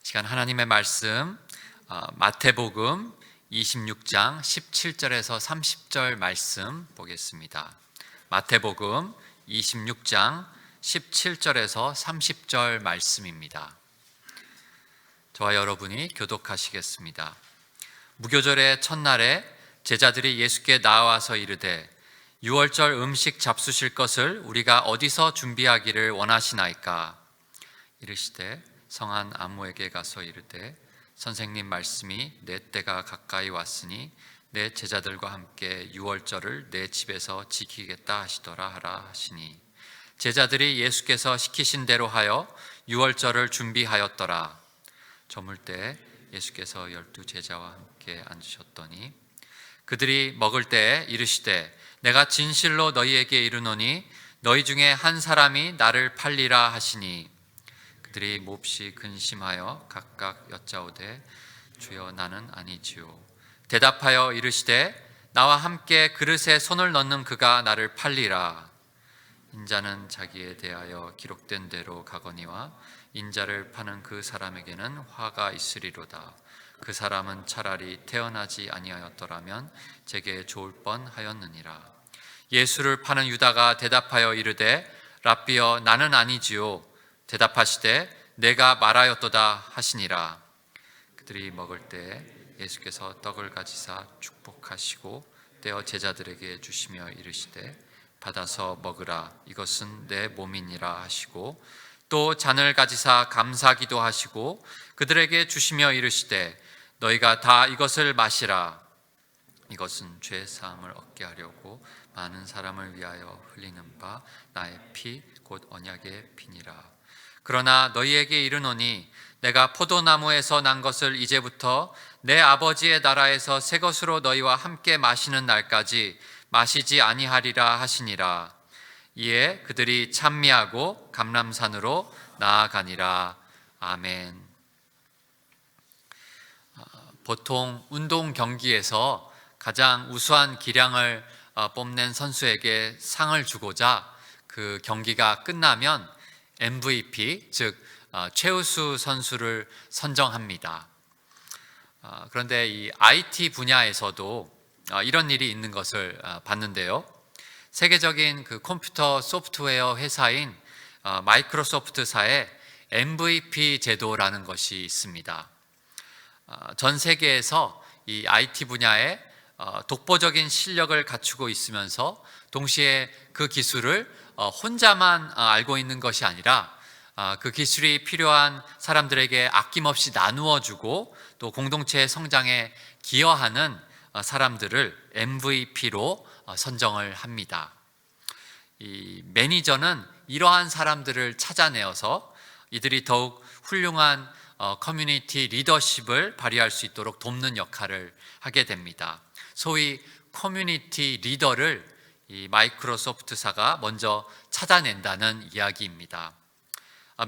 시간 하나님의 말씀 마태복음 26장 17절에서 30절 말씀 보겠습니다. 마태복음 26장 17절에서 30절 말씀입니다. 저와 여러분이 교독하시겠습니다. 무교절의 첫날에 제자들이 예수께 나와서 이르되 유월절 음식 잡수실 것을 우리가 어디서 준비하기를 원하시나이까? 이르시되 성한 아무에게 가서 이르되 선생님 말씀이 내 때가 가까이 왔으니 내 제자들과 함께 유월절을 내 집에서 지키겠다 하시더라 하라 하시니 제자들이 예수께서 시키신 대로 하여 유월절을 준비하였더라. 저물 때 예수께서 12 제자와 함께 앉으셨더니 그들이 먹을 때에 이르시되 내가 진실로 너희에게 이르노니 너희 중에 한 사람이 나를 팔리라 하시니 그들이 몹시 근심하여 각각 여짜오되 주여 나는 아니지요. 대답하여 이르시되 나와 함께 그릇에 손을 넣는 그가 나를 팔리라. 인자는 자기에 대하여 기록된 대로 가거니와 인자를 파는 그 사람에게는 화가 있으리로다. 그 사람은 차라리 태어나지 아니하였더라면 제게 좋을 뻔하였느니라. 예수를 파는 유다가 대답하여 이르되 랍비여 나는 아니지요. 대답하시되 내가 말하였도다 하시니라. 그들이 먹을 때 예수께서 떡을 가지사 축복하시고 떼어 제자들에게 주시며 이르시되 받아서 먹으라 이것은 내 몸이니라 하시고 또 잔을 가지사 감사기도 하시고 그들에게 주시며 이르시되 너희가 다 이것을 마시라 이것은 죄 사함을 얻게 하려고 많은 사람을 위하여 흘리는 바 나의 피 곧 언약의 피니라. 그러나 너희에게 이르노니 내가 포도나무에서 난 것을 이제부터 내 아버지의 나라에서 새 것으로 너희와 함께 마시는 날까지 마시지 아니하리라 하시니라. 이에 그들이 찬미하고 감람산으로 나아가니라. 아멘. 보통 운동 경기에서 가장 우수한 기량을 뽐낸 선수에게 상을 주고자 그 경기가 끝나면 MVP, 즉 최우수 선수를 선정합니다. 그런데 이 IT 분야에서도 이런 일이 있는 것을 봤는데요. 세계적인 그 컴퓨터 소프트웨어 회사인 마이크로소프트사의 MVP 제도라는 것이 있습니다. 전 세계에서 이 IT 분야에 독보적인 실력을 갖추고 있으면서 동시에 그 기술을 혼자만 알고 있는 것이 아니라 그 기술이 필요한 사람들에게 아낌없이 나누어 주고 또 공동체의 성장에 기여하는 사람들을 MVP로 선정을 합니다. 이 매니저는 이러한 사람들을 찾아내어서 이들이 더욱 훌륭한 커뮤니티 리더십을 발휘할 수 있도록 돕는 역할을 하게 됩니다. 소위 커뮤니티 리더를 이 마이크로소프트사가 먼저 찾아낸다는 이야기입니다.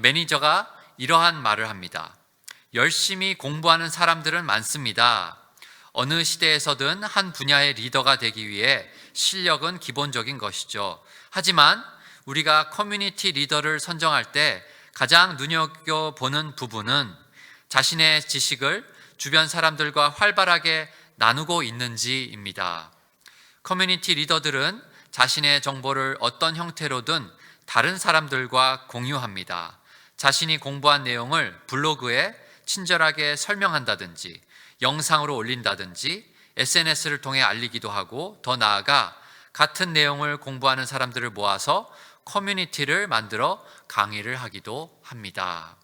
매니저가 이러한 말을 합니다. 열심히 공부하는 사람들은 많습니다. 어느 시대에서든 한 분야의 리더가 되기 위해 실력은 기본적인 것이죠. 하지만 우리가 커뮤니티 리더를 선정할 때 가장 눈여겨보는 부분은 자신의 지식을 주변 사람들과 활발하게 나누고 있는지입니다. 커뮤니티 리더들은 자신의 정보를 어떤 형태로든 다른 사람들과 공유합니다. 자신이 공부한 내용을 블로그에 친절하게 설명한다든지 영상으로 올린다든지 SNS를 통해 알리기도 하고 더 나아가 같은 내용을 공부하는 사람들을 모아서 커뮤니티를 만들어 강의를 하기도 합니다.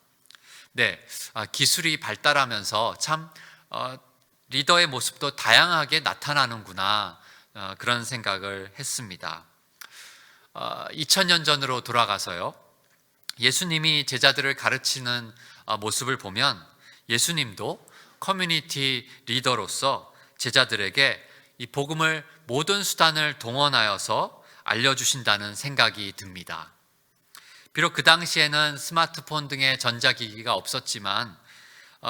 네, 기술이 발달하면서 참 리더의 모습도 다양하게 나타나는구나 그런 생각을 했습니다. 2000년 전으로 돌아가서요. 예수님이 제자들을 가르치는 모습을 보면 예수님도 커뮤니티 리더로서 제자들에게 이 복음을 모든 수단을 동원하여서 알려주신다는 생각이 듭니다. 비록 그 당시에는 스마트폰 등의 전자기기가 없었지만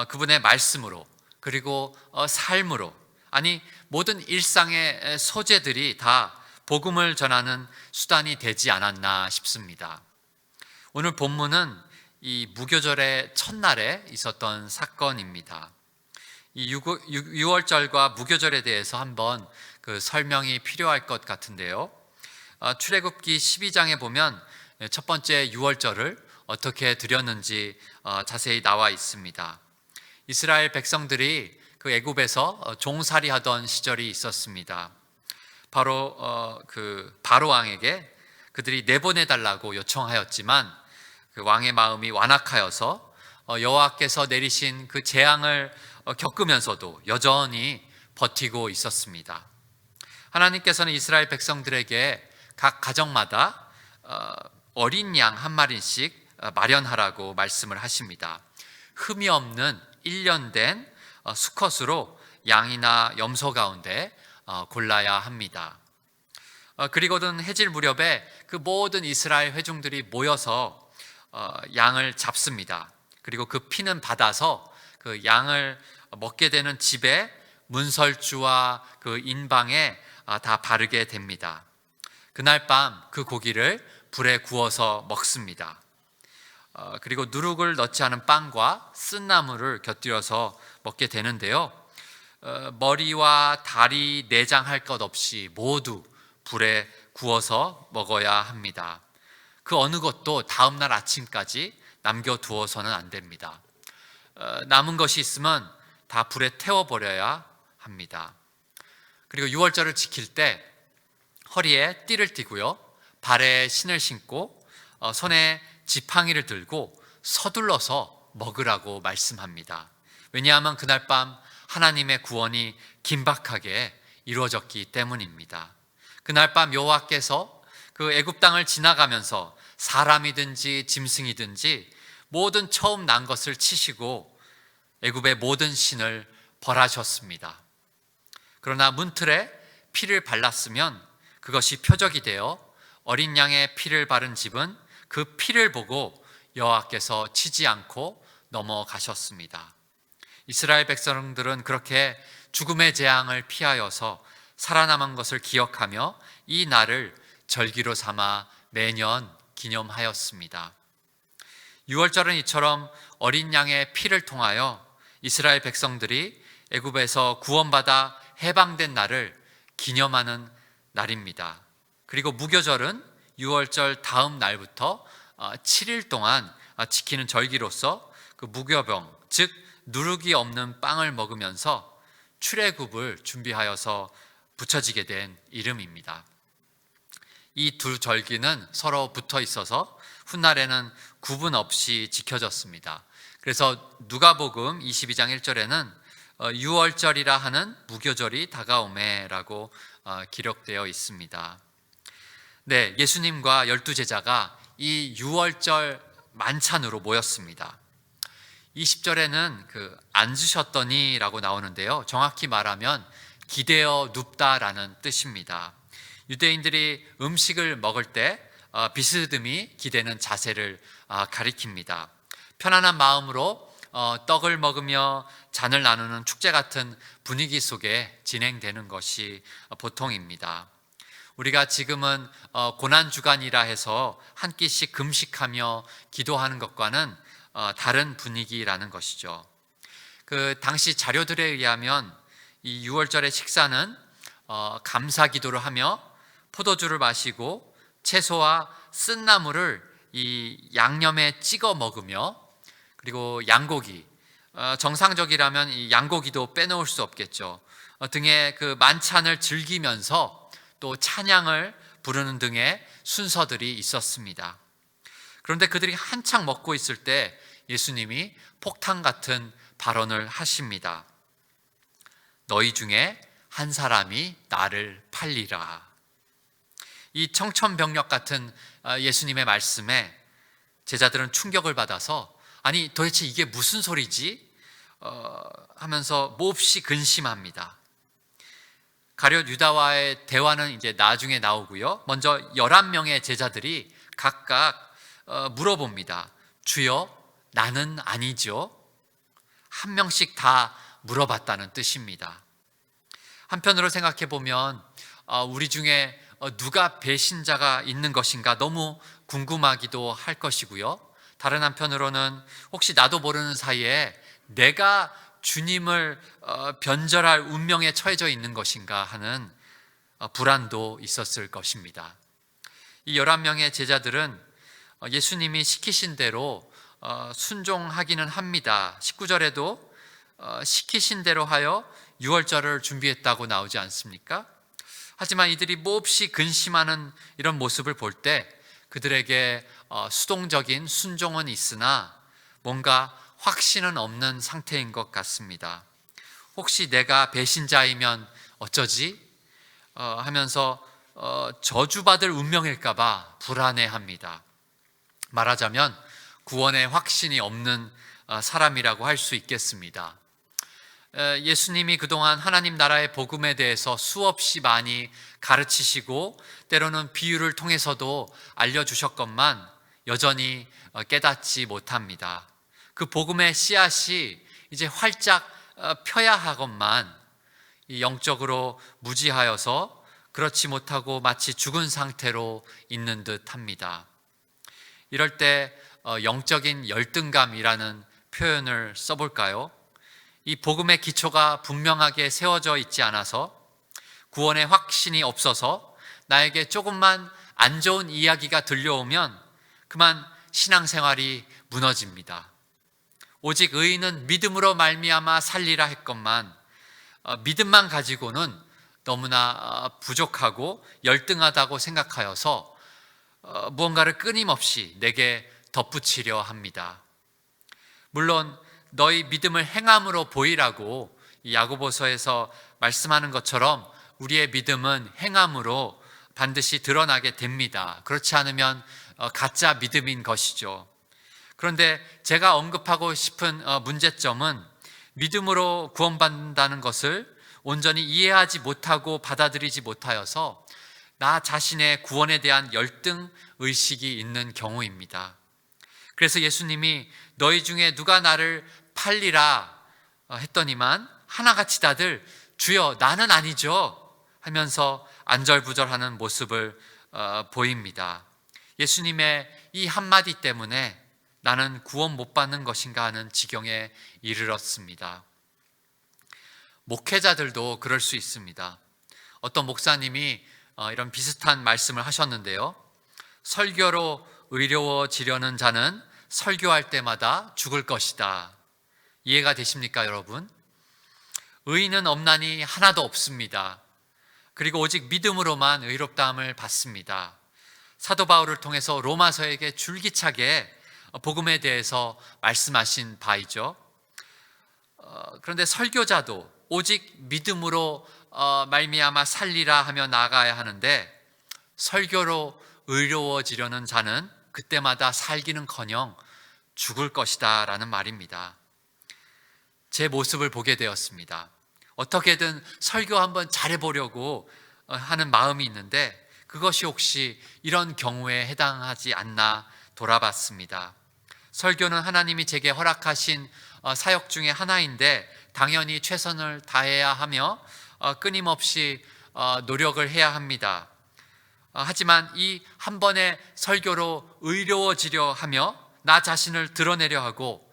그분의 말씀으로 그리고 삶으로 아니 모든 일상의 소재들이 다 복음을 전하는 수단이 되지 않았나 싶습니다. 오늘 본문은 이 무교절의 첫날에 있었던 사건입니다. 이 6월절과 무교절에 대해서 한번 그 설명이 필요할 것 같은데요. 출애굽기 12장에 보면 첫 번째 6월절을 어떻게 드렸는지 자세히 나와 있습니다. 이스라엘 백성들이 그 애굽에서 종살이하던 시절이 있었습니다. 바로 그 바로 왕에게 그들이 내보내달라고 요청하였지만 그 왕의 마음이 완악하여서 여호와께서 내리신 그 재앙을 겪으면서도 여전히 버티고 있었습니다. 하나님께서는 이스라엘 백성들에게 각 가정마다 어린 양 한 마리씩 마련하라고 말씀을 하십니다. 흠이 없는 1년 된 수컷으로 양이나 염소 가운데 골라야 합니다. 그리고는 해질 무렵에 그 모든 이스라엘 회중들이 모여서 양을 잡습니다. 그리고 그 피는 받아서 그 양을 먹게 되는 집에 문설주와 그 인방에 다 바르게 됩니다. 그날 밤 그 고기를 불에 구워서 먹습니다. 그리고 누룩을 넣지 않은 빵과 쓴나물을 곁들여서 먹게 되는데요. 머리와 다리, 내장 할 것 없이 모두 불에 구워서 먹어야 합니다. 그 어느 것도 다음날 아침까지 남겨두어서는 안 됩니다. 남은 것이 있으면 다 불에 태워버려야 합니다. 그리고 6월절을 지킬 때 허리에 띠를 띠고요, 발에 신을 신고 손에 지팡이를 들고 서둘러서 먹으라고 말씀합니다. 왜냐하면 그날 밤 하나님의 구원이 긴박하게 이루어졌기 때문입니다. 그날 밤 여호와께서 그 애굽 땅을 지나가면서 사람이든지 짐승이든지 모든 처음 난 것을 치시고 애굽의 모든 신을 벌하셨습니다. 그러나 문틀에 피를 발랐으면 그것이 표적이 되어 어린 양의 피를 바른 집은 그 피를 보고 여호와께서 치지 않고 넘어가셨습니다. 이스라엘 백성들은 그렇게 죽음의 재앙을 피하여서 살아남은 것을 기억하며 이 날을 절기로 삼아 매년 기념하였습니다. 6월절은 이처럼 어린 양의 피를 통하여 이스라엘 백성들이 애굽에서 구원받아 해방된 날을 기념하는 날입니다. 그리고 무교절은 6월절 다음 날부터 7일 동안 지키는 절기로서 그 무교병, 즉 누룩이 없는 빵을 먹으면서 출애굽을 준비하여서 붙여지게 된 이름입니다. 이 두 절기는 서로 붙어 있어서 훗날에는 구분 없이 지켜졌습니다. 그래서 누가복음 22장 1절에는 6월절이라 하는 무교절이 다가오매라고 기록되어 있습니다. 네, 예수님과 12제자가 이 6월절 만찬으로 모였습니다. 20절에는 그 앉으셨더니 라고 나오는데요, 정확히 말하면 기대어 눕다라는 뜻입니다. 유대인들이 음식을 먹을 때 비스듬히 기대는 자세를 가리킵니다. 편안한 마음으로 떡을 먹으며 잔을 나누는 축제 같은 분위기 속에 진행되는 것이 보통입니다. 우리가 지금은 고난주간이라 해서 한 끼씩 금식하며 기도하는 것과는 다른 분위기라는 것이죠. 그 당시 자료들에 의하면 이 6월절의 식사는 감사 기도를 하며 포도주를 마시고 채소와 쓴나물을 이 양념에 찍어 먹으며, 그리고 양고기, 정상적이라면 이 양고기도 빼놓을 수 없겠죠. 등의 그 만찬을 즐기면서 또 찬양을 부르는 등의 순서들이 있었습니다. 그런데 그들이 한창 먹고 있을 때 예수님이 폭탄 같은 발언을 하십니다. 너희 중에 한 사람이 나를 팔리라. 이 청천벽력 같은 예수님의 말씀에 제자들은 충격을 받아서 아니 도대체 이게 무슨 소리지? 하면서 몹시 근심합니다. 가룟 유다와의 대화는 이제 나중에 나오고요. 먼저 11명의 제자들이 각각 물어봅니다. 주여, 나는 아니죠? 한 명씩 다 물어봤다는 뜻입니다. 한편으로 생각해 보면 우리 중에 누가 배신자가 있는 것인가 너무 궁금하기도 할 것이고요. 다른 한편으로는 혹시 나도 모르는 사이에 내가 주님을 변절할 운명에 처해져 있는 것인가 하는 불안도 있었을 것입니다. 이 11명의 제자들은 예수님이 시키신 대로 순종하기는 합니다. 19절에도 시키신 대로 하여 유월절을 준비했다고 나오지 않습니까? 하지만 이들이 몹시 근심하는 이런 모습을 볼 때 그들에게 수동적인 순종은 있으나 뭔가 확신은 없는 상태인 것 같습니다. 혹시 내가 배신자이면 어쩌지? 하면서 저주받을 운명일까봐 불안해합니다. 말하자면 구원의 확신이 없는 사람이라고 할 수 있겠습니다. 예수님이 그동안 하나님 나라의 복음에 대해서 수없이 많이 가르치시고 때로는 비유를 통해서도 알려주셨건만 여전히 깨닫지 못합니다. 그 복음의 씨앗이 이제 활짝 펴야 하건만 영적으로 무지하여서 그렇지 못하고 마치 죽은 상태로 있는 듯 합니다. 이럴 때 영적인 열등감이라는 표현을 써볼까요? 이 복음의 기초가 분명하게 세워져 있지 않아서 구원의 확신이 없어서 나에게 조금만 안 좋은 이야기가 들려오면 그만 신앙생활이 무너집니다. 오직 의인은 믿음으로 말미암아 살리라 했건만 믿음만 가지고는 너무나 부족하고 열등하다고 생각하여서 무언가를 끊임없이 내게 덧붙이려 합니다. 물론 너희 믿음을 행함으로 보이라고 야고보서에서 말씀하는 것처럼 우리의 믿음은 행함으로 반드시 드러나게 됩니다. 그렇지 않으면 가짜 믿음인 것이죠. 그런데 제가 언급하고 싶은 문제점은 믿음으로 구원받는다는 것을 온전히 이해하지 못하고 받아들이지 못하여서 나 자신의 구원에 대한 열등 의식이 있는 경우입니다. 그래서 예수님이 너희 중에 누가 나를 팔리라 했더니만 하나같이 다들 주여 나는 아니죠 하면서 안절부절하는 모습을 보입니다. 예수님의 이 한마디 때문에 나는 구원 못 받는 것인가 하는 지경에 이르렀습니다. 목회자들도 그럴 수 있습니다. 어떤 목사님이 이런 비슷한 말씀을 하셨는데요. 설교로 의로워지려는 자는 설교할 때마다 죽을 것이다. 이해가 되십니까, 여러분? 의인은 없나니 하나도 없습니다. 그리고 오직 믿음으로만 의롭다함을 받습니다. 사도 바울을 통해서 로마서에게 줄기차게 복음에 대해서 말씀하신 바이죠. 그런데 설교자도 오직 믿음으로 말미암아 살리라 하며 나아가야 하는데 설교로 의로워지려는 자는 그때마다 살기는커녕 죽을 것이다 라는 말입니다. 제 모습을 보게 되었습니다. 어떻게든 설교 한번 잘해보려고 하는 마음이 있는데 그것이 혹시 이런 경우에 해당하지 않나 돌아봤습니다. 설교는 하나님이 제게 허락하신 사역 중에 하나인데 당연히 최선을 다해야 하며 끊임없이 노력을 해야 합니다. 하지만 이 한 번의 설교로 의로워지려 하며 나 자신을 드러내려 하고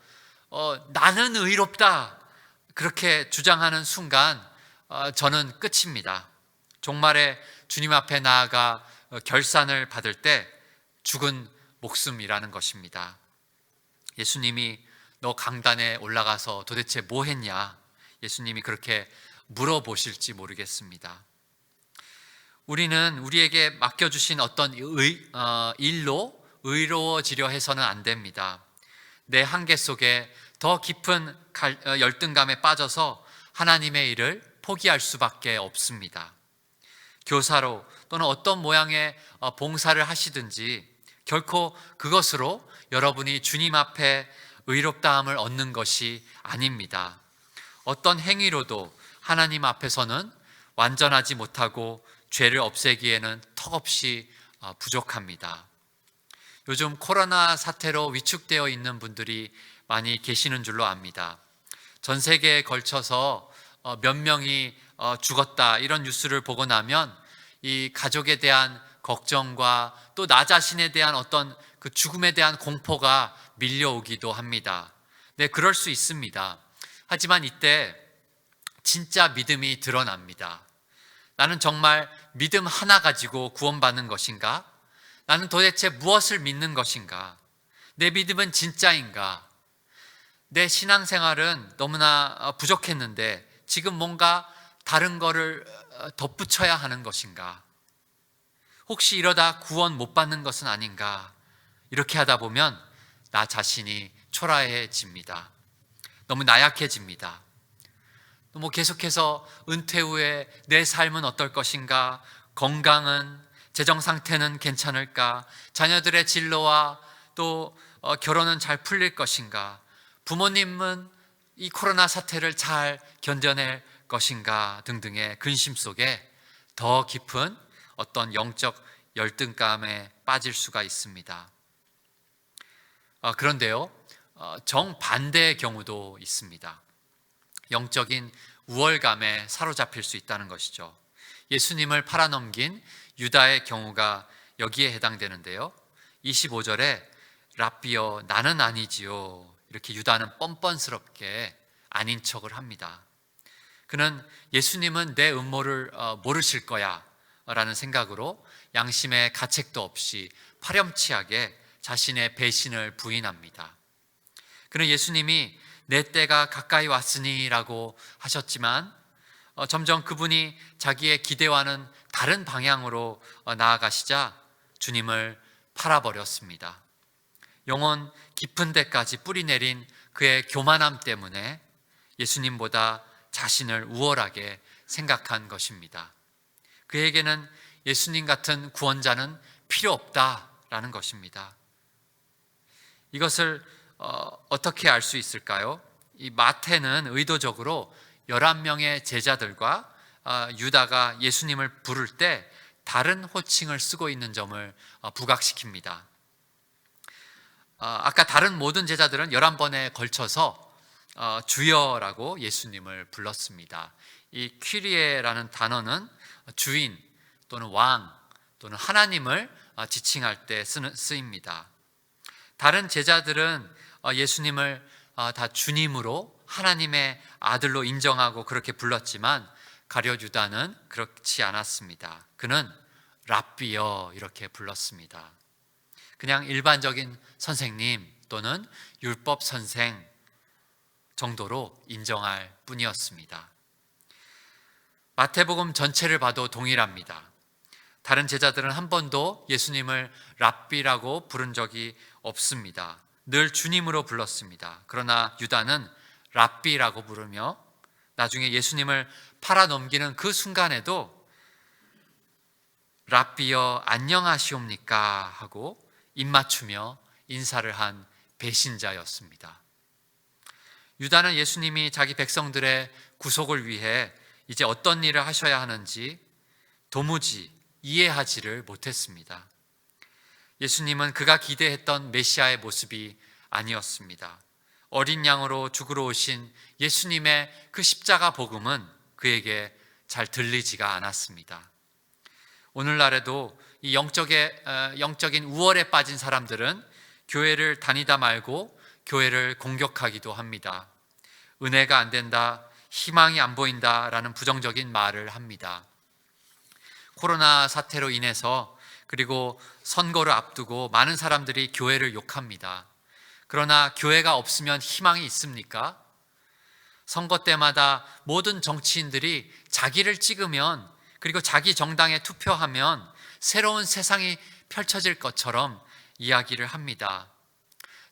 나는 의롭다 그렇게 주장하는 순간 저는 끝입니다. 종말에 주님 앞에 나아가 결산을 받을 때 죽은 목숨이라는 것입니다. 예수님이 너 강단에 올라가서 도대체 뭐 했냐? 예수님이 그렇게 물어보실지 모르겠습니다. 우리는 우리에게 맡겨주신 어떤 일로 의로워지려 해서는 안 됩니다. 내 한계 속에 더 깊은 열등감에 빠져서 하나님의 일을 포기할 수밖에 없습니다. 교사로 또는 어떤 모양의 봉사를 하시든지 결코 그것으로 여러분이 주님 앞에 의롭다함을 얻는 것이 아닙니다. 어떤 행위로도 하나님 앞에서는 완전하지 못하고 죄를 없애기에는 턱없이 부족합니다. 요즘 코로나 사태로 위축되어 있는 분들이 많이 계시는 줄로 압니다. 전 세계에 걸쳐서 몇 명이 죽었다 이런 뉴스를 보고 나면 이 가족에 대한 걱정과 또 나 자신에 대한 어떤 그 죽음에 대한 공포가 밀려오기도 합니다. 네, 그럴 수 있습니다. 하지만 이때 진짜 믿음이 드러납니다. 나는 정말 믿음 하나 가지고 구원받는 것인가? 나는 도대체 무엇을 믿는 것인가? 내 믿음은 진짜인가? 내 신앙생활은 너무나 부족했는데 지금 뭔가 다른 거를 덧붙여야 하는 것인가? 혹시 이러다 구원 못 받는 것은 아닌가? 이렇게 하다 보면 나 자신이 초라해집니다. 너무 나약해집니다. 계속해서 은퇴 후에 내 삶은 어떨 것인가? 건강은, 재정 상태는 괜찮을까? 자녀들의 진로와 또 결혼은 잘 풀릴 것인가? 부모님은 이 코로나 사태를 잘 견뎌낼 것인가? 등등의 근심 속에 더 깊은 어떤 영적 열등감에 빠질 수가 있습니다. 그런데요, 정반대의 경우도 있습니다. 영적인 우월감에 사로잡힐 수 있다는 것이죠. 예수님을 팔아넘긴 유다의 경우가 여기에 해당되는데요. 25절에 랍비여 나는 아니지요. 이렇게 유다는 뻔뻔스럽게 아닌 척을 합니다. 그는 예수님은 내 음모를 모르실 거야 라는 생각으로 양심의 가책도 없이 파렴치하게 자신의 배신을 부인합니다. 그는 예수님이 내 때가 가까이 왔으니 라고 하셨지만 점점 그분이 자기의 기대와는 다른 방향으로 나아가시자 주님을 팔아버렸습니다. 영혼 깊은 데까지 뿌리내린 그의 교만함 때문에 예수님보다 자신을 우월하게 생각한 것입니다. 그에게는 예수님 같은 구원자는 필요 없다라는 것입니다. 이것을 어떻게 알 수 있을까요? 이 마태는 의도적으로 11명의 제자들과 유다가 예수님을 부를 때 다른 호칭을 쓰고 있는 점을 부각시킵니다. 아까 다른 모든 제자들은 11번에 걸쳐서 주여라고 예수님을 불렀습니다. 이 퀴리에라는 단어는 주인 또는 왕 또는 하나님을 지칭할 때 쓰입니다. 다른 제자들은 예수님을 다 주님으로 하나님의 아들로 인정하고 그렇게 불렀지만 가룟 유다는 그렇지 않았습니다. 그는 랍비여 이렇게 불렀습니다. 그냥 일반적인 선생님 또는 율법 선생 정도로 인정할 뿐이었습니다. 마태복음 전체를 봐도 동일합니다. 다른 제자들은 한 번도 예수님을 랍비라고 부른 적이 없습니다. 늘 주님으로 불렀습니다. 그러나 유다는 랍비라고 부르며 나중에 예수님을 팔아넘기는 그 순간에도 랍비여 안녕하시옵니까 하고 입맞추며 인사를 한 배신자였습니다. 유다는 예수님이 자기 백성들의 구속을 위해 이제 어떤 일을 하셔야 하는지 도무지 이해하지를 못했습니다. 예수님은 그가 기대했던 메시아의 모습이 아니었습니다. 어린 양으로 죽으러 오신 예수님의 그 십자가 복음은 그에게 잘 들리지가 않았습니다. 오늘날에도 이 영적인 우월에 빠진 사람들은 교회를 다니다 말고 교회를 공격하기도 합니다. 은혜가 안 된다, 희망이 안 보인다라는 부정적인 말을 합니다. 코로나 사태로 인해서 그리고 선거를 앞두고 많은 사람들이 교회를 욕합니다. 그러나 교회가 없으면 희망이 있습니까? 선거 때마다 모든 정치인들이 자기를 찍으면 그리고 자기 정당에 투표하면 새로운 세상이 펼쳐질 것처럼 이야기를 합니다.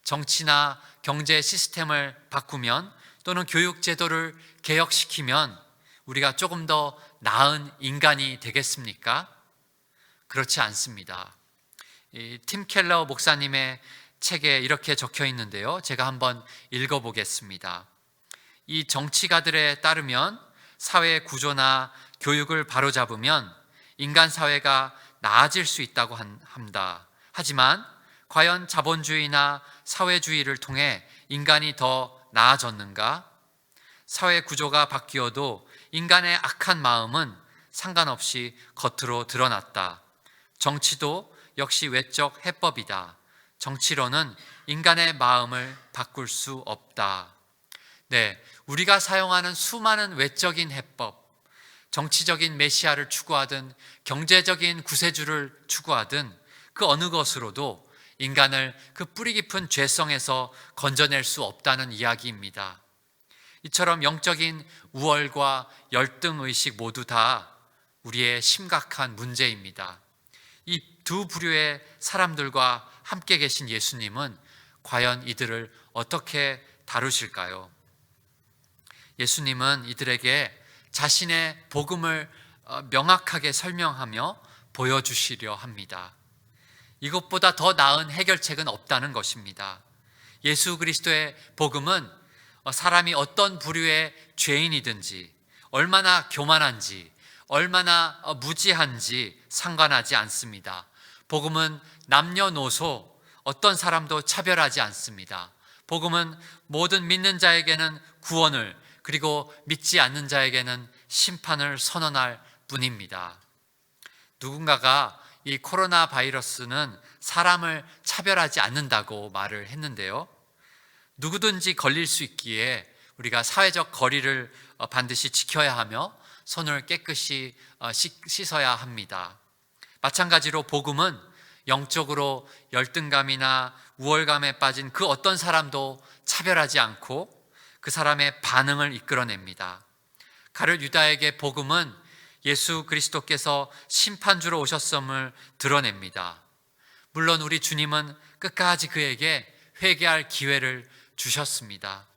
정치나 경제 시스템을 바꾸면 또는 교육 제도를 개혁시키면 우리가 조금 더 나은 인간이 되겠습니까? 그렇지 않습니다. 팀 켈러 목사님의 책에 이렇게 적혀 있는데요. 제가 한번 읽어보겠습니다. 이 정치가들에 따르면 사회 구조나 교육을 바로잡으면 인간 사회가 나아질 수 있다고 한다. 하지만 과연 자본주의나 사회주의를 통해 인간이 더 나아졌는가? 사회 구조가 바뀌어도 인간의 악한 마음은 상관없이 겉으로 드러났다. 정치도 역시 외적 해법이다. 정치로는 인간의 마음을 바꿀 수 없다. 네, 우리가 사용하는 수많은 외적인 해법, 정치적인 메시아를 추구하든 경제적인 구세주를 추구하든 그 어느 것으로도 인간을 그 뿌리 깊은 죄성에서 건져낼 수 없다는 이야기입니다. 이처럼 영적인 우월과 열등의식 모두 다 우리의 심각한 문제입니다. 이 두 부류의 사람들과 함께 계신 예수님은 과연 이들을 어떻게 다루실까요? 예수님은 이들에게 자신의 복음을 명확하게 설명하며 보여주시려 합니다. 이것보다 더 나은 해결책은 없다는 것입니다. 예수 그리스도의 복음은 사람이 어떤 부류의 죄인이든지, 얼마나 교만한지, 얼마나 무지한지 상관하지 않습니다. 복음은 남녀노소 어떤 사람도 차별하지 않습니다. 복음은 모든 믿는 자에게는 구원을, 그리고 믿지 않는 자에게는 심판을 선언할 뿐입니다. 누군가가 이 코로나 바이러스는 사람을 차별하지 않는다고 말을 했는데요. 누구든지 걸릴 수 있기에 우리가 사회적 거리를 반드시 지켜야 하며 손을 깨끗이 씻어야 합니다. 마찬가지로 복음은 영적으로 열등감이나 우월감에 빠진 그 어떤 사람도 차별하지 않고 그 사람의 반응을 이끌어냅니다. 가룟 유다에게 복음은 예수 그리스도께서 심판주로 오셨음을 드러냅니다. 물론 우리 주님은 끝까지 그에게 회개할 기회를 주셨습니다.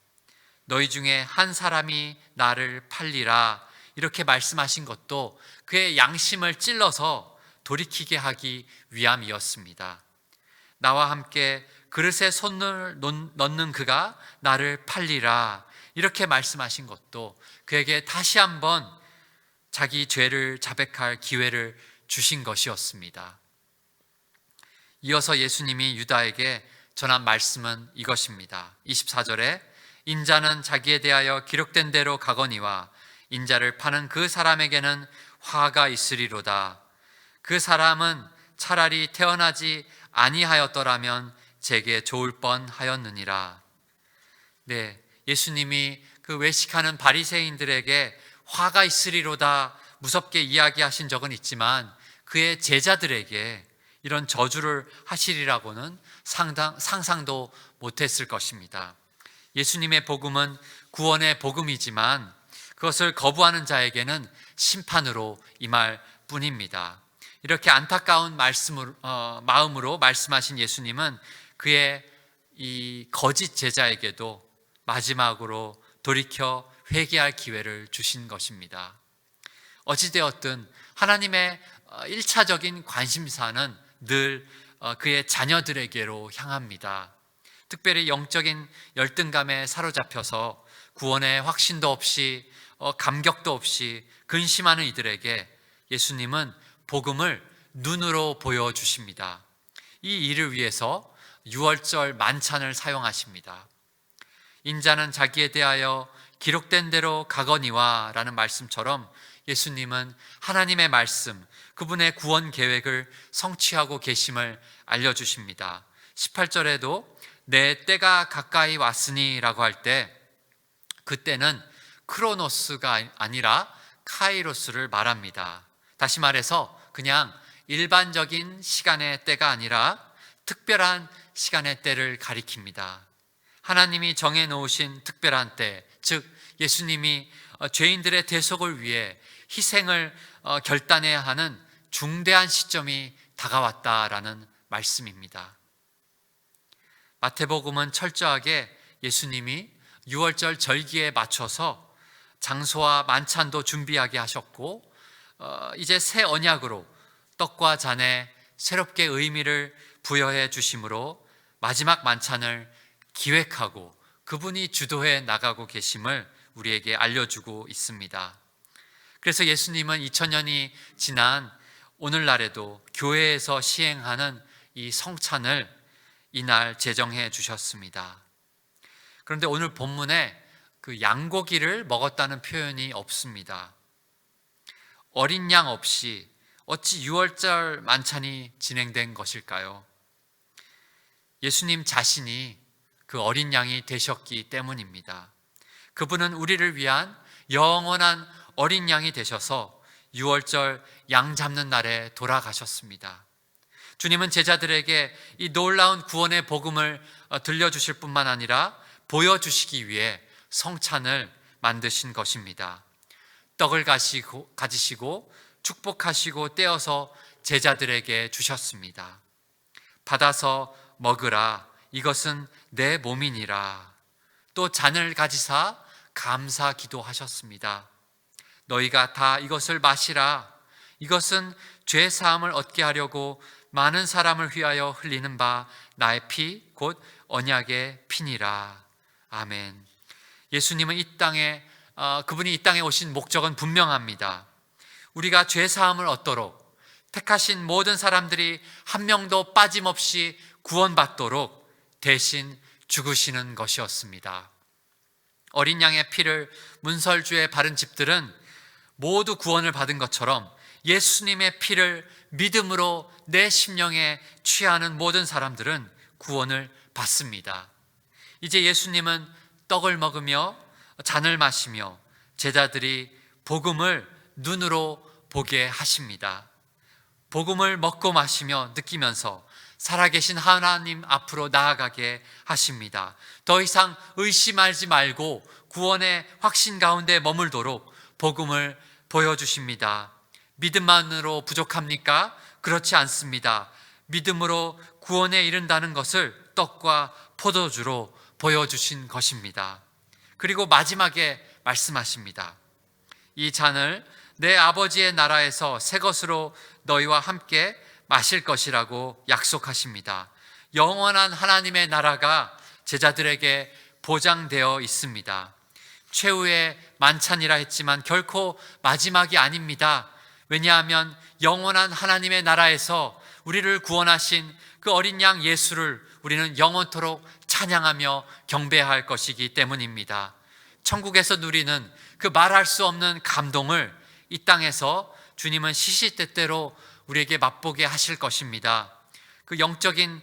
너희 중에 한 사람이 나를 팔리라 이렇게 말씀하신 것도 그의 양심을 찔러서 돌이키게 하기 위함이었습니다. 나와 함께 그릇에 손을 넣는 그가 나를 팔리라 이렇게 말씀하신 것도 그에게 다시 한번 자기 죄를 자백할 기회를 주신 것이었습니다. 이어서 예수님이 유다에게 전한 말씀은 이것입니다. 24절에 인자는 자기에 대하여 기록된 대로 가거니와 인자를 파는 그 사람에게는 화가 있으리로다. 그 사람은 차라리 태어나지 아니하였더라면 제게 좋을 뻔하였느니라. 네, 예수님이 그 외식하는 바리새인들에게 화가 있으리로다 무섭게 이야기하신 적은 있지만 그의 제자들에게 이런 저주를 하시리라고는 상상도 못했을 것입니다. 예수님의 복음은 구원의 복음이지만 그것을 거부하는 자에게는 심판으로 임할 뿐입니다. 이렇게 안타까운 마음으로 말씀하신 예수님은 그의 이 거짓 제자에게도 마지막으로 돌이켜 회개할 기회를 주신 것입니다. 어찌되었든 하나님의 1차적인 관심사는 늘 그의 자녀들에게로 향합니다. 특별히 영적인 열등감에 사로잡혀서 구원의 확신도 없이 감격도 없이 근심하는 이들에게 예수님은 복음을 눈으로 보여주십니다. 이 일을 위해서 유월절 만찬을 사용하십니다. 인자는 자기에 대하여 기록된 대로 가거니와 라는 말씀처럼 예수님은 하나님의 말씀, 그분의 구원 계획을 성취하고 계심을 알려주십니다. 18절에도 내 때가 가까이 왔으니 라고 할 때 그때는 크로노스가 아니라 카이로스를 말합니다. 다시 말해서 그냥 일반적인 시간의 때가 아니라 특별한 시간의 때를 가리킵니다. 하나님이 정해놓으신 특별한 때, 즉 예수님이 죄인들의 대속을 위해 희생을 결단해야 하는 중대한 시점이 다가왔다라는 말씀입니다. 마태복음은 철저하게 예수님이 유월절 절기에 맞춰서 장소와 만찬도 준비하게 하셨고 이제 새 언약으로 떡과 잔에 새롭게 의미를 부여해 주심으로 마지막 만찬을 기획하고 그분이 주도해 나가고 계심을 우리에게 알려주고 있습니다. 그래서 예수님은 2000년이 지난 오늘날에도 교회에서 시행하는 이 성찬을 이날 제정해 주셨습니다. 그런데 오늘 본문에 그 양고기를 먹었다는 표현이 없습니다. 어린 양 없이 어찌 유월절 만찬이 진행된 것일까요? 예수님 자신이 그 어린 양이 되셨기 때문입니다. 그분은 우리를 위한 영원한 어린 양이 되셔서 6월절 양 잡는 날에 돌아가셨습니다. 주님은 제자들에게 이 놀라운 구원의 복음을 들려주실 뿐만 아니라 보여주시기 위해 성찬을 만드신 것입니다. 떡을 가지시고 축복하시고 떼어서 제자들에게 주셨습니다. 받아서 먹으라, 이것은 내 몸이니라. 또 잔을 가지사 감사 기도하셨습니다. 너희가 다 이것을 마시라. 이것은 죄 사함을 얻게 하려고 많은 사람을 위하여 흘리는 바 나의 피, 곧 언약의 피니라. 아멘. 예수님은 그분이 이 땅에 오신 목적은 분명합니다. 우리가 죄 사함을 얻도록, 택하신 모든 사람들이 한 명도 빠짐없이 구원받도록 대신 죽으시는 것이었습니다. 어린 양의 피를 문설주에 바른 집들은 모두 구원을 받은 것처럼 예수님의 피를 믿음으로 내 심령에 취하는 모든 사람들은 구원을 받습니다. 이제 예수님은 떡을 먹으며 잔을 마시며 제자들이 복음을 눈으로 보게 하십니다. 복음을 먹고 마시며 느끼면서 살아계신 하나님 앞으로 나아가게 하십니다. 더 이상 의심하지 말고 구원의 확신 가운데 머물도록 복음을 보여주십니다. 믿음만으로 부족합니까? 그렇지 않습니다. 믿음으로 구원에 이른다는 것을 떡과 포도주로 보여주신 것입니다. 그리고 마지막에 말씀하십니다. 이 잔을 내 아버지의 나라에서 새 것으로 너희와 함께 마실 것이라고 약속하십니다. 영원한 하나님의 나라가 제자들에게 보장되어 있습니다. 최후의 만찬이라 했지만 결코 마지막이 아닙니다. 왜냐하면 영원한 하나님의 나라에서 우리를 구원하신 그 어린 양 예수를 우리는 영원토록 찬양하며 경배할 것이기 때문입니다. 천국에서 누리는 그 말할 수 없는 감동을 이 땅에서 주님은 시시때때로 우리에게 맛보게 하실 것입니다. 그 영적인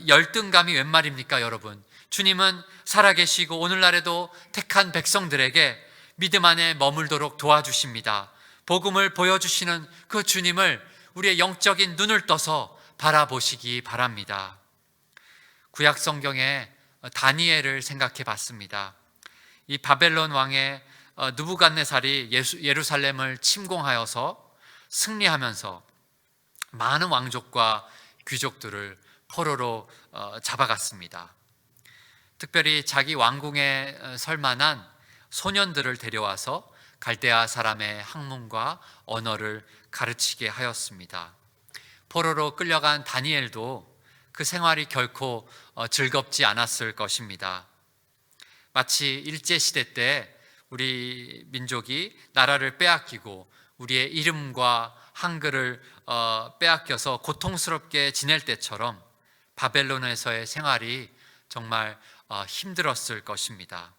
열등감이 웬 말입니까, 여러분? 주님은 살아계시고 오늘날에도 택한 백성들에게 믿음 안에 머물도록 도와주십니다. 복음을 보여주시는 그 주님을 우리의 영적인 눈을 떠서 바라보시기 바랍니다. 구약 성경에 다니엘을 생각해 봤습니다. 이 바벨론 왕의 느부갓네살이 예루살렘을 침공하여서 승리하면서 많은 왕족과 귀족들을 포로로 잡아갔습니다. 특별히 자기 왕궁에 설만한 소년들을 데려와서 갈대아 사람의 학문과 언어를 가르치게 하였습니다. 포로로 끌려간 다니엘도 그 생활이 결코 즐겁지 않았을 것입니다. 마치 일제시대 때 우리 민족이 나라를 빼앗기고 우리의 이름과 한글을 빼앗겨서 고통스럽게 지낼 때처럼 바벨론에서의 생활이 정말 힘들었을 것입니다.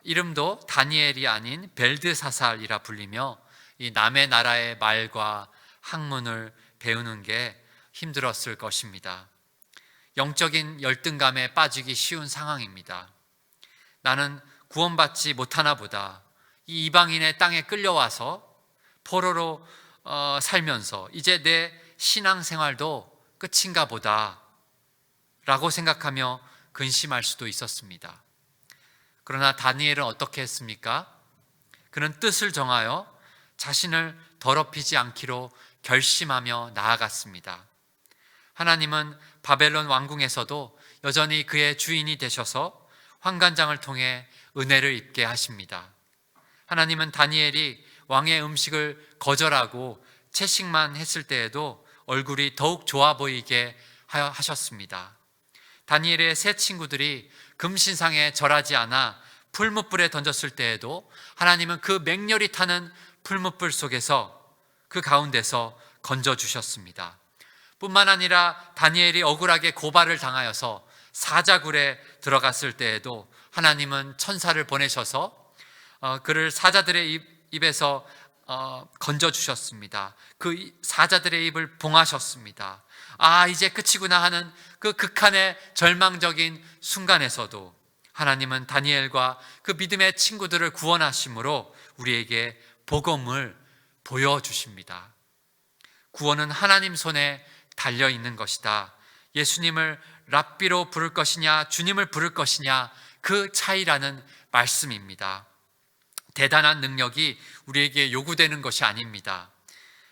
이름도 다니엘이 아닌 벨드사살이라 불리며 이 남의 나라의 말과 학문을 배우는 게 힘들었을 것입니다. 영적인 열등감에 빠지기 쉬운 상황입니다. 나는 구원받지 못하나 보다. 이 이방인의 땅에 끌려와서 포로로 살면서 이제 내 신앙생활도 끝인가 보다 라고 생각하며 근심할 수도 있었습니다. 그러나 다니엘은 어떻게 했습니까? 그는 뜻을 정하여 자신을 더럽히지 않기로 결심하며 나아갔습니다. 하나님은 바벨론 왕궁에서도 여전히 그의 주인이 되셔서 환관장을 통해 은혜를 입게 하십니다. 하나님은 다니엘이 왕의 음식을 거절하고 채식만 했을 때에도 얼굴이 더욱 좋아 보이게 하셨습니다. 다니엘의 세 친구들이 금신상에 절하지 않아 풀무불에 던졌을 때에도 하나님은 그 맹렬히 타는 풀무불 속에서 그 가운데서 건져주셨습니다. 뿐만 아니라 다니엘이 억울하게 고발을 당하여서 사자굴에 들어갔을 때에도 하나님은 천사를 보내셔서 그를 사자들의 입에서 건져 주셨습니다. 그 사자들의 입을 봉하셨습니다. 이제 끝이구나 하는 그 극한의 절망적인 순간에서도 하나님은 다니엘과 그 믿음의 친구들을 구원하심으로 우리에게 복음을 보여주십니다. 구원은 하나님 손에 달려 있는 것이다. 예수님을 랍비로 부를 것이냐 주님을 부를 것이냐 그 차이라는 말씀입니다. 대단한 능력이 우리에게 요구되는 것이 아닙니다.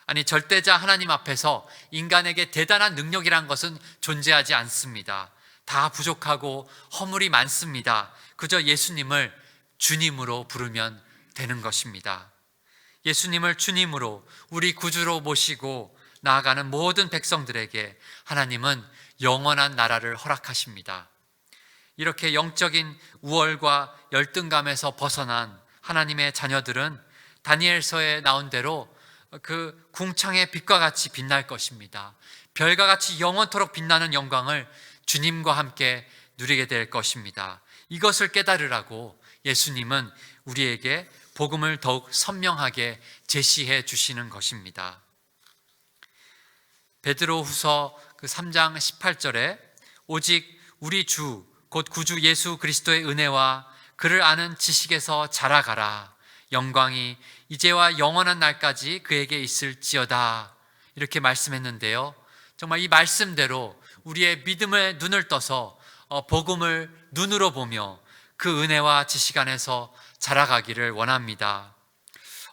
아니, 절대자 하나님 앞에서 인간에게 대단한 능력이란 것은 존재하지 않습니다. 다 부족하고 허물이 많습니다. 그저 예수님을 주님으로 부르면 되는 것입니다. 예수님을 주님으로 우리 구주로 모시고 나아가는 모든 백성들에게 하나님은 영원한 나라를 허락하십니다. 이렇게 영적인 우월과 열등감에서 벗어난 하나님의 자녀들은 다니엘서에 나온 대로 그 궁창의 빛과 같이 빛날 것입니다. 별과 같이 영원토록 빛나는 영광을 주님과 함께 누리게 될 것입니다. 이것을 깨달으라고 예수님은 우리에게 복음을 더욱 선명하게 제시해 주시는 것입니다. 베드로후서 3장 18절에 오직 우리 주 곧 구주 예수 그리스도의 은혜와 그를 아는 지식에서 자라가라. 영광이 이제와 영원한 날까지 그에게 있을지어다. 이렇게 말씀했는데요. 정말 이 말씀대로 우리의 믿음의 눈을 떠서 복음을 눈으로 보며 그 은혜와 지식 안에서 자라가기를 원합니다.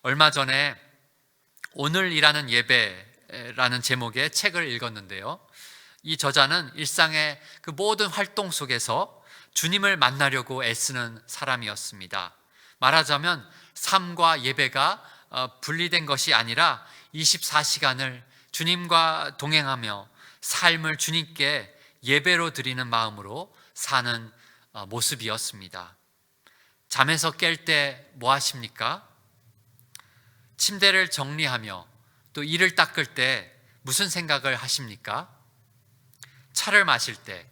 얼마 전에 오늘이라는 예배라는 제목의 책을 읽었는데요. 이 저자는 일상의 그 모든 활동 속에서 주님을 만나려고 애쓰는 사람이었습니다. 말하자면 삶과 예배가 분리된 것이 아니라 24시간을 주님과 동행하며 삶을 주님께 예배로 드리는 마음으로 사는 모습이었습니다. 잠에서 깰 때 뭐 하십니까? 침대를 정리하며 또 이를 닦을 때 무슨 생각을 하십니까? 차를 마실 때,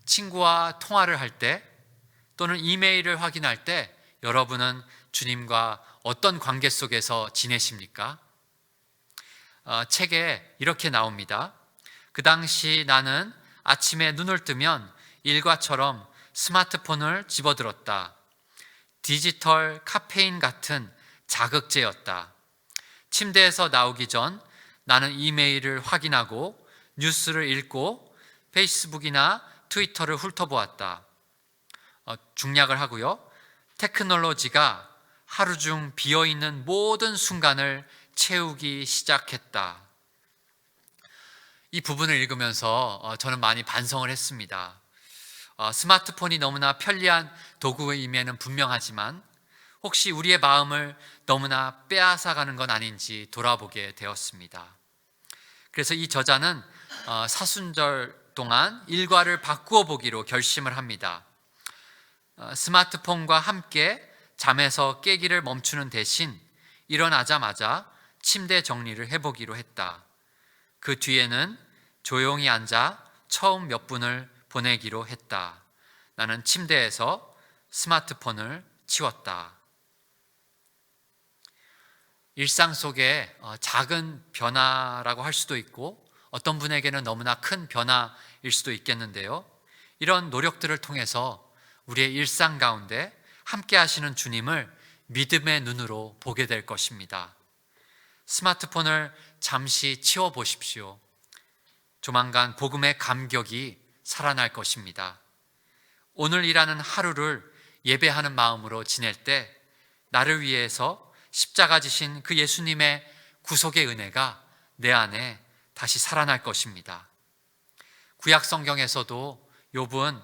친구와 통화를 할 때, 또는 이메일을 확인할 때 여러분은 주님과 어떤 관계 속에서 지내십니까? 책에 이렇게 나옵니다. 그 당시 나는 아침에 눈을 뜨면 일과처럼 스마트폰을 집어들었다. 디지털 카페인 같은 자극제였다. 침대에서 나오기 전 나는 이메일을 확인하고 뉴스를 읽고 페이스북이나 트위터를 훑어보았다. 중략을 하고요. 테크놀로지가 하루 중 비어있는 모든 순간을 채우기 시작했다. 이 부분을 읽으면서 저는 많이 반성을 했습니다. 스마트폰이 너무나 편리한 도구임에는 분명하지만 혹시 우리의 마음을 너무나 빼앗아가는 건 아닌지 돌아보게 되었습니다. 그래서 이 저자는 사순절 동안 일과를 바꾸어 보기로 결심을 합니다. 스마트폰과 함께 잠에서 깨기를 멈추는 대신 일어나자마자 침대 정리를 해보기로 했다. 그 뒤에는 조용히 앉아 처음 몇 분을 보내기로 했다. 나는 침대에서 스마트폰을 치웠다. 일상 속에 작은 변화라고 할 수도 있고 어떤 분에게는 너무나 큰 변화일 수도 있겠는데요. 이런 노력들을 통해서 우리의 일상 가운데 함께 하시는 주님을 믿음의 눈으로 보게 될 것입니다. 스마트폰을 잠시 치워 보십시오. 조만간 복음의 감격이 살아날 것입니다. 오늘이라는 하루를 예배하는 마음으로 지낼 때 나를 위해서 십자가 지신 그 예수님의 구속의 은혜가 내 안에 다시 살아날 것입니다. 구약 성경에서도 욥은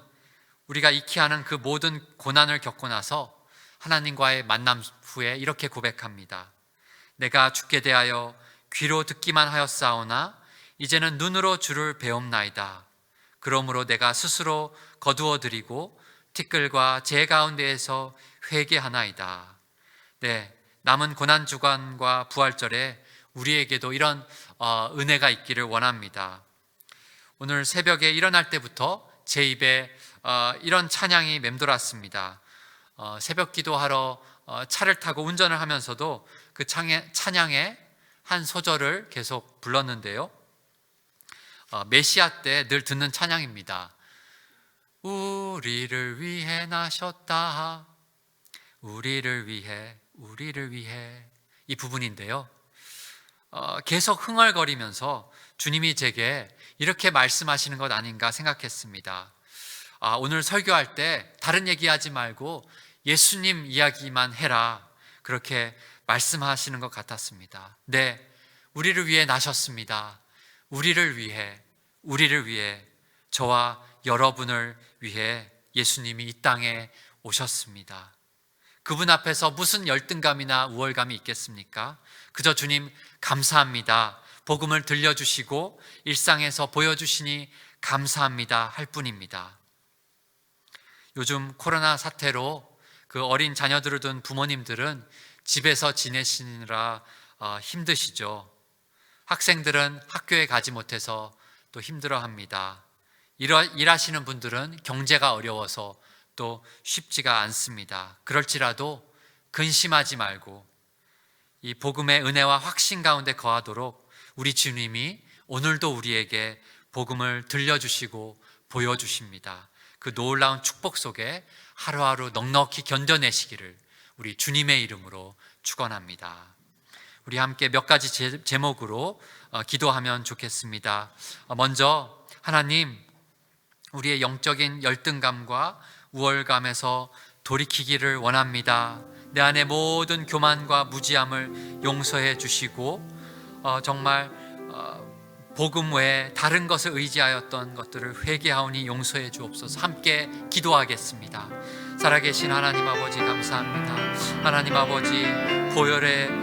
우리가 익히 아는 그 모든 고난을 겪고 나서 하나님과의 만남 후에 이렇게 고백합니다. 내가 주께 대하여 귀로 듣기만 하였사오나 이제는 눈으로 주를 배움나이다. 그러므로 내가 스스로 거두어 드리고 티끌과 재 가운데에서 회개하나이다. 네, 남은 고난 주간과 부활절에 우리에게도 이런 은혜가 있기를 원합니다. 오늘 새벽에 일어날 때부터 제 입에 이런 찬양이 맴돌았습니다. 새벽 기도하러 차를 타고 운전을 하면서도 그 찬양의 한 소절을 계속 불렀는데요. 메시아 때 늘 듣는 찬양입니다. 우리를 위해 나셨다. 우리를 위해, 우리를 위해. 이 부분인데요. 계속 흥얼거리면서 주님이 제게 이렇게 말씀하시는 것 아닌가 생각했습니다. 오늘 설교할 때 다른 얘기하지 말고 예수님 이야기만 해라. 그렇게 말씀하시는 것 같았습니다. 네, 우리를 위해 나셨습니다. 우리를 위해, 우리를 위해, 저와 여러분을 위해 예수님이 이 땅에 오셨습니다. 그분 앞에서 무슨 열등감이나 우월감이 있겠습니까? 그저 주님 감사합니다. 복음을 들려주시고 일상에서 보여주시니 감사합니다 할 뿐입니다. 요즘 코로나 사태로 그 어린 자녀들을 둔 부모님들은 집에서 지내시느라 힘드시죠. 학생들은 학교에 가지 못해서 또 힘들어합니다. 일하시는 분들은 경제가 어려워서 또 쉽지가 않습니다. 그럴지라도 근심하지 말고 이 복음의 은혜와 확신 가운데 거하도록 우리 주님이 오늘도 우리에게 복음을 들려주시고 보여주십니다. 그 놀라운 축복 속에 하루하루 넉넉히 견뎌내시기를 우리 주님의 이름으로 축원합니다. 우리 함께 몇 가지 제목으로 기도하면 좋겠습니다. 먼저 하나님, 우리의 영적인 열등감과 우월감에서 돌이키기를 원합니다. 내 안의 모든 교만과 무지함을 용서해 주시고 정말 복음 외에 다른 것을 의지하였던 것들을 회개하오니 용서해 주옵소서. 함께 기도하겠습니다. 살아계신 하나님 아버지 감사합니다. 하나님 아버지 보혈의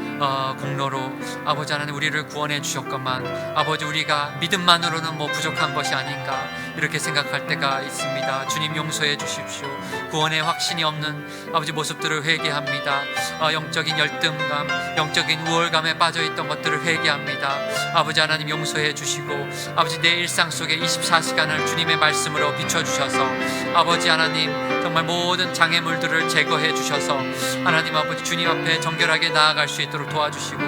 공로로 아버지 하나님 우리를 구원해 주셨건만 아버지 우리가 믿음만으로는 부족한 것이 아닌가 이렇게 생각할 때가 있습니다. 주님 용서해 주십시오. 구원의 확신이 없는 아버지 모습들을 회개합니다. 영적인 열등감, 영적인 우월감에 빠져있던 것들을 회개합니다. 아버지 하나님 용서해 주시고 아버지 내 일상 속에 24시간을 주님의 말씀으로 비춰주셔서 아버지 하나님 정말 모든 장애물들을 제거해 주셔서 하나님 아버지 주님 앞에 정결하게 나아갈 수 있도록 도와주시고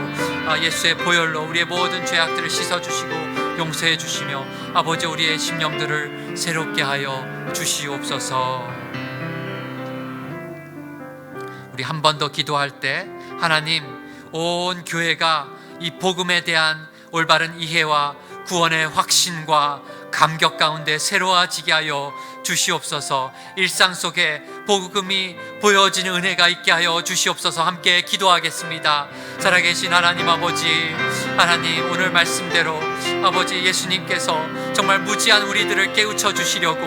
예수의 보혈로 우리의 모든 죄악들을 씻어주시고 용서해 주시며 아버지 우리의 심령들을 새롭게 하여 주시옵소서. 우리 한 번 더 기도할 때 하나님 온 교회가 이 복음에 대한 올바른 이해와 구원의 확신과 감격 가운데 새로워지게 하여 주시옵소서. 일상 속에 복음이 보여지는 은혜가 있게 하여 주시옵소서. 함께 기도하겠습니다. 살아계신 하나님 아버지, 하나님 오늘 말씀대로 아버지 예수님께서 정말 무지한 우리들을 깨우쳐 주시려고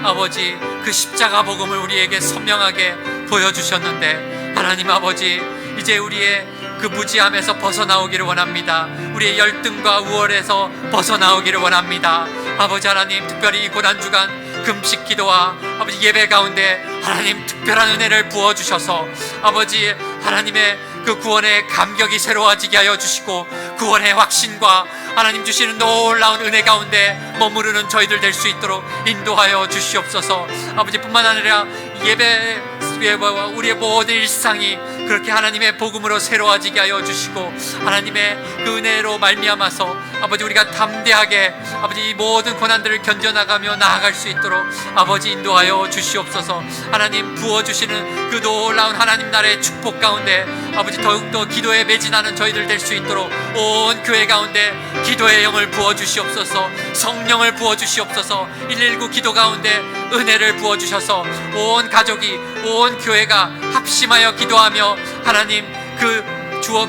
아버지 그 십자가 복음을 우리에게 선명하게 보여주셨는데 하나님 아버지 이제 우리의 그 무지함에서 벗어나오기를 원합니다. 우리의 열등과 우월에서 벗어나오기를 원합니다. 아버지 하나님 특별히 이 고난주간 금식 기도와 아버지 예배 가운데 하나님 특별한 은혜를 부어주셔서 아버지 하나님의 그 구원의 감격이 새로워지게 하여 주시고 구원의 확신과 하나님 주시는 놀라운 은혜 가운데 머무르는 저희들 될 수 있도록 인도하여 주시옵소서. 아버지 뿐만 아니라 예배와 우리의 모든 일상이 그렇게 하나님의 복음으로 새로워지게 하여 주시고 하나님의 그 은혜로 말미암아서 아버지 우리가 담대하게 아버지 이 모든 고난들을 견뎌나가며 나아갈 수 있도록 아버지 인도하여 주시옵소서. 하나님 부어주시는 그 놀라운 하나님 나라의 축복 가운데 아버지 더욱더 기도에 매진하는 저희들 될 수 있도록 온 교회 가운데 기도의 영을 부어주시옵소서. 성령을 부어주시옵소서. 119 기도 가운데 은혜를 부어주셔서 온 가족이 온 교회가 합심하여 기도하며 하나님 그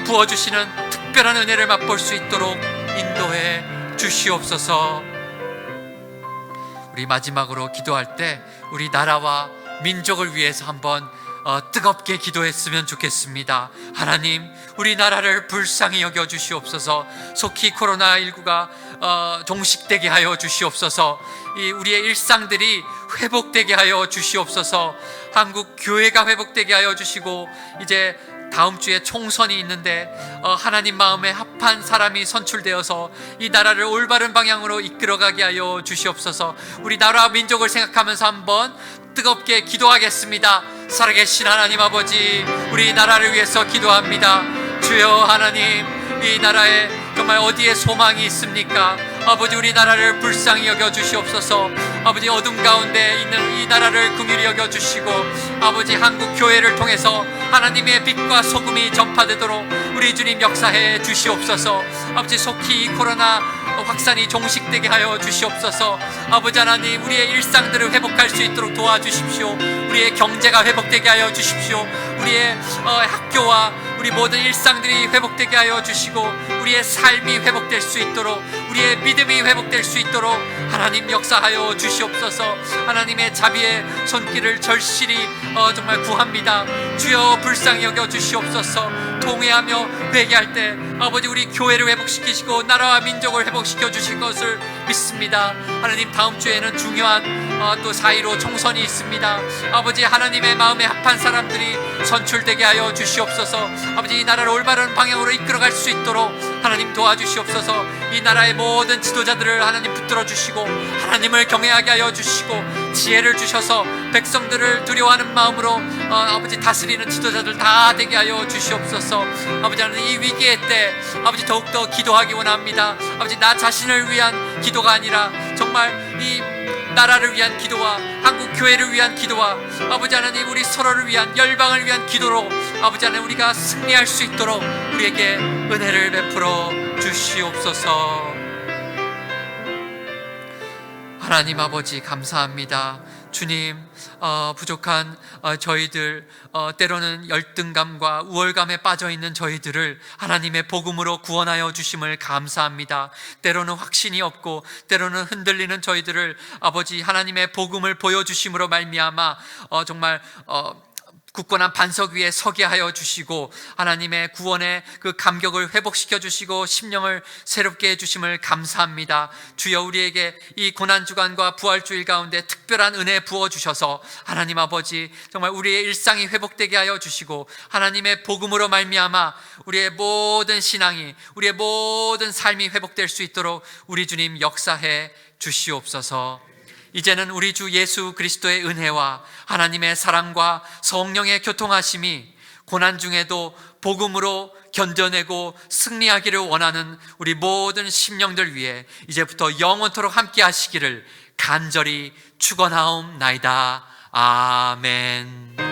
부어주시는 특별한 은혜를 맛볼 수 있도록 인도해 주시옵소서. 우리 마지막으로 기도할 때 우리 나라와 민족을 위해서 한번 뜨겁게 기도했으면 좋겠습니다. 하나님 우리나라를 불쌍히 여겨 주시옵소서. 속히 코로나19가 종식되게 하여 주시옵소서. 우리의 일상들이 회복되게 하여 주시옵소서. 한국 교회가 회복되게 하여 주시고 이제 다음 주에 총선이 있는데 하나님 마음에 합한 사람이 선출되어서 이 나라를 올바른 방향으로 이끌어가게 하여 주시옵소서. 우리 나라와 민족을 생각하면서 한번 뜨겁게 기도하겠습니다. 살아계신 하나님 아버지, 우리 나라를 위해서 기도합니다. 주여 하나님, 이 나라에 정말 어디에 소망이 있습니까? 아버지, 우리나라를 불쌍히 여겨 주시옵소서. 아버지, 어둠 가운데 있는 이 나라를 긍휼히 여겨 주시고, 아버지, 한국 교회를 통해서 하나님의 빛과 소금이 전파되도록 우리 주님 역사해 주시옵소서. 아버지, 속히 이 코로나 확산이 종식되게 하여 주시옵소서. 아버지 하나님, 우리의 일상들을 회복할 수 있도록 도와주십시오. 우리의 경제가 회복되게 하여 주십시오. 우리의 학교와 우리 모든 일상들이 회복되게 하여 주시고, 우리의 삶이 회복될 수 있도록, 우리의 믿음이 회복될 수 있도록 하나님 역사하여 주시옵소서. 하나님의 자비의 손길을 절실히 정말 구합니다. 주여 불쌍히 여겨 주시옵소서. 통회하며 회개할 때 아버지, 우리 교회를 회복시키시고 나라와 민족을 회복시켜 주실 것을 믿습니다. 하나님, 다음 주에는 중요한 또 4.15 총선이 있습니다. 아버지, 하나님의 마음에 합한 사람들이 선출되게 하여 주시옵소서. 아버지, 이 나라를 올바른 방향으로 이끌어갈 수 있도록 하나님 도와주시옵소서. 이 나라의 모든 지도자들을 하나님 붙들어 주시고, 하나님을 경외하게 하여 주시고, 지혜를 주셔서 백성들을 두려워하는 마음으로 아버지 다스리는 지도자들 다 되게 하여 주시옵소서. 아버지 하나님, 이 위기의 때 아버지 더욱더 기도하기 원합니다. 아버지, 나 자신을 위한 기도가 아니라 정말 이 나라를 위한 기도와 한국 교회를 위한 기도와 아버지 하나님, 우리 서로를 위한, 열방을 위한 기도로 아버지 하나님, 우리가 승리할 수 있도록 우리에게 은혜를 베풀어 주시옵소서. 하나님 아버지, 감사합니다. 주님, 부족한 저희들, 때로는 열등감과 우월감에 빠져있는 저희들을 하나님의 복음으로 구원하여 주심을 감사합니다. 때로는 확신이 없고 때로는 흔들리는 저희들을 아버지 하나님의 복음을 보여주심으로 말미암아 정말 굳건한 반석 위에 서게 하여 주시고, 하나님의 구원의 그 감격을 회복시켜 주시고 심령을 새롭게 해주심을 감사합니다. 주여, 우리에게 이 고난주간과 부활주일 가운데 특별한 은혜 부어주셔서 하나님 아버지, 정말 우리의 일상이 회복되게 하여 주시고, 하나님의 복음으로 말미암아 우리의 모든 신앙이, 우리의 모든 삶이 회복될 수 있도록 우리 주님 역사해 주시옵소서. 이제는 우리 주 예수 그리스도의 은혜와 하나님의 사랑과 성령의 교통하심이 고난 중에도 복음으로 견뎌내고 승리하기를 원하는 우리 모든 심령들 위해 이제부터 영원토록 함께 하시기를 간절히 축원하옵나이다. 아멘.